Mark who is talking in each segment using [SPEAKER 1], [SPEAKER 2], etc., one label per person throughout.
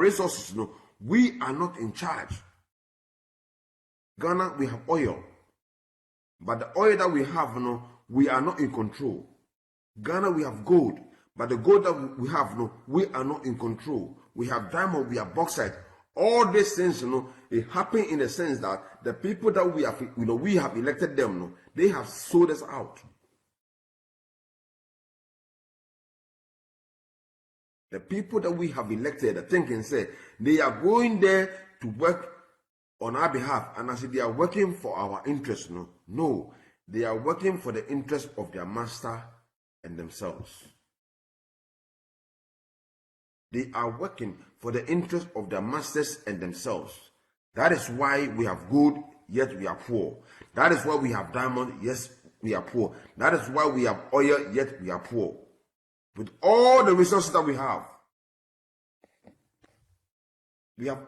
[SPEAKER 1] resources, no, we are not in charge. Ghana, we have oil. But the oil that we have, no, we are not in control. Ghana, we have gold. But the gold that we have, no, we are not in control. We have diamond, we have bauxite. All these things, it happen in the sense that the people that we have, we have elected them, they have sold us out. The people that we have elected, the thinking say, they are going there to work on our behalf. And I said, they are working for our interest. No, they are working for the interest of their master and themselves. They are working for the interest of their masters and themselves. That is why we have gold, yet we are poor. That is why we have diamond, yes, we are poor. That is why we have oil, yet we are poor. With all the resources that we have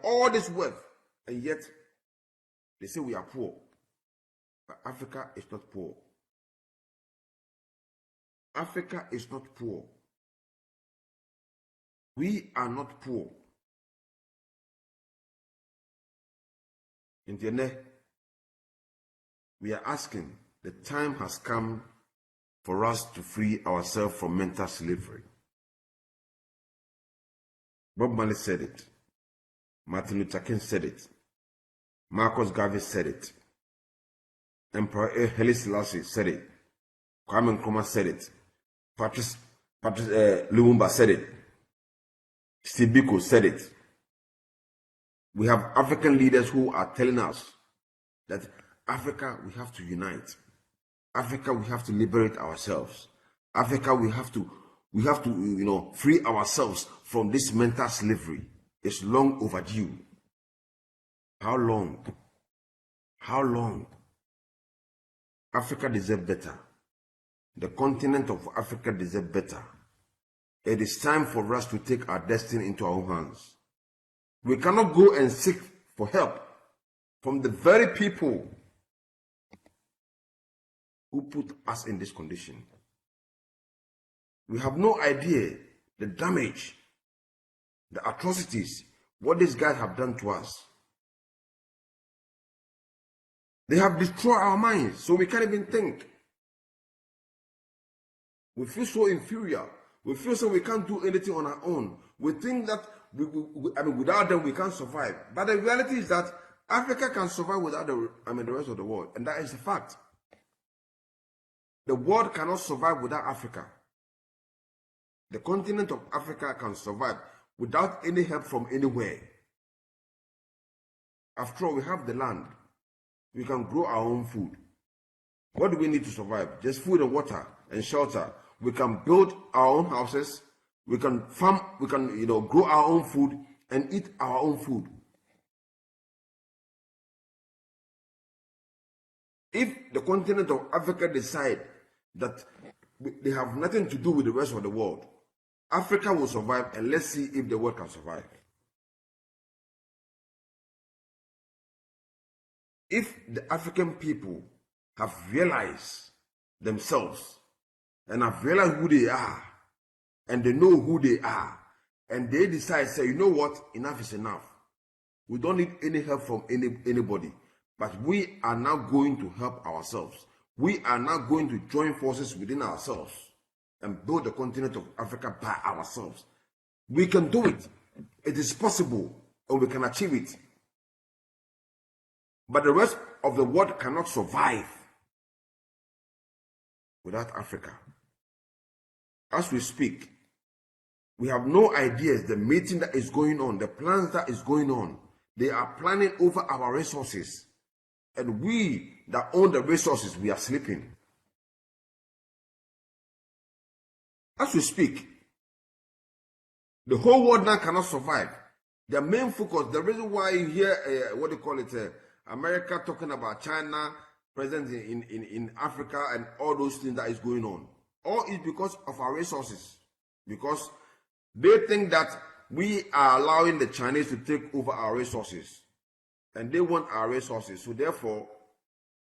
[SPEAKER 1] all this wealth, and yet they say we are poor. But Africa is not poor. Africa is not poor. We are not poor. In the we are asking, the time has come for us to free ourselves from mental slavery. Bob Marley said it. Martin Luther King said it. Marcus Garvey said it. Emperor Haile Selassie said it. Kwame Nkrumah said it. Patrice Lumumba said it. Steve Biko said it. We have African leaders who are telling us that Africa, we have to unite. Africa, we have to liberate ourselves. Africa, we have to free ourselves from this mental slavery. It's long overdue. How long? How long? Africa deserves better. The continent of Africa deserves better. It is time for us to take our destiny into our own hands. We cannot go and seek for help from the very people who put us in this condition. We have no idea the damage, the atrocities, what these guys have done to us. They have destroyed our minds, so we can't even think. We feel so inferior. We feel so we can't do anything on our own. We think that without them we can't survive. But the reality is that Africa can survive without the rest of the world, and that is a fact. The world cannot survive without Africa. The continent of Africa can survive without any help from anywhere. After all, we have the land. We can grow our own food. What do we need to survive? Just food and water and shelter. We can build our own houses. We can farm. We can, grow our own food and eat our own food. If the continent of Africa decide that they have nothing to do with the rest of the world, Africa will survive, and let's see if the world can survive. If the African people have realized themselves and have realized who they are, and they know who they are, and they decide, say, you know what, enough is enough. We don't need any help from anybody, but we are now going to help ourselves. We are now going to join forces within ourselves and build the continent of Africa by ourselves. We can do it. It is possible, and we can achieve it. But the rest of the world cannot survive without Africa. As we speak, we have no ideas, the meeting that is going on, the plans that is going on. They are planning over our resources. And we that own the resources, we are sleeping. As we speak, the whole world now cannot survive. Their main focus, the reason why you hear, America talking about China present in Africa and all those things that is going on, all is because of our resources. Because they think that we are allowing the Chinese to take over our resources. And they want our resources. So therefore,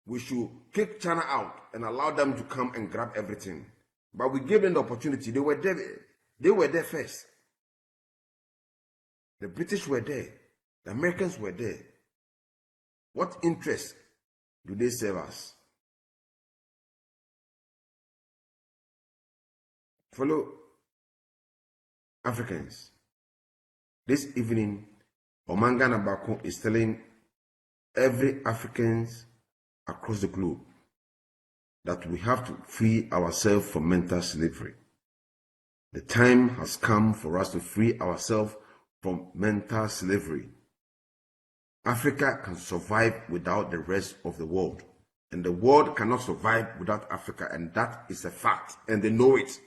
[SPEAKER 1] we should kick China out and allow them to come and grab everything. But we gave them the opportunity. They were there first. The British were there. The Americans were there. What interest do they serve us? Fellow Africans, this evening, Omangana Bako is telling every Africans across the globe that we have to free ourselves from mental slavery. The time has come for us to free ourselves from mental slavery. Africa can survive without the rest of the world, and the world cannot survive without Africa, and that is a fact, and they know it.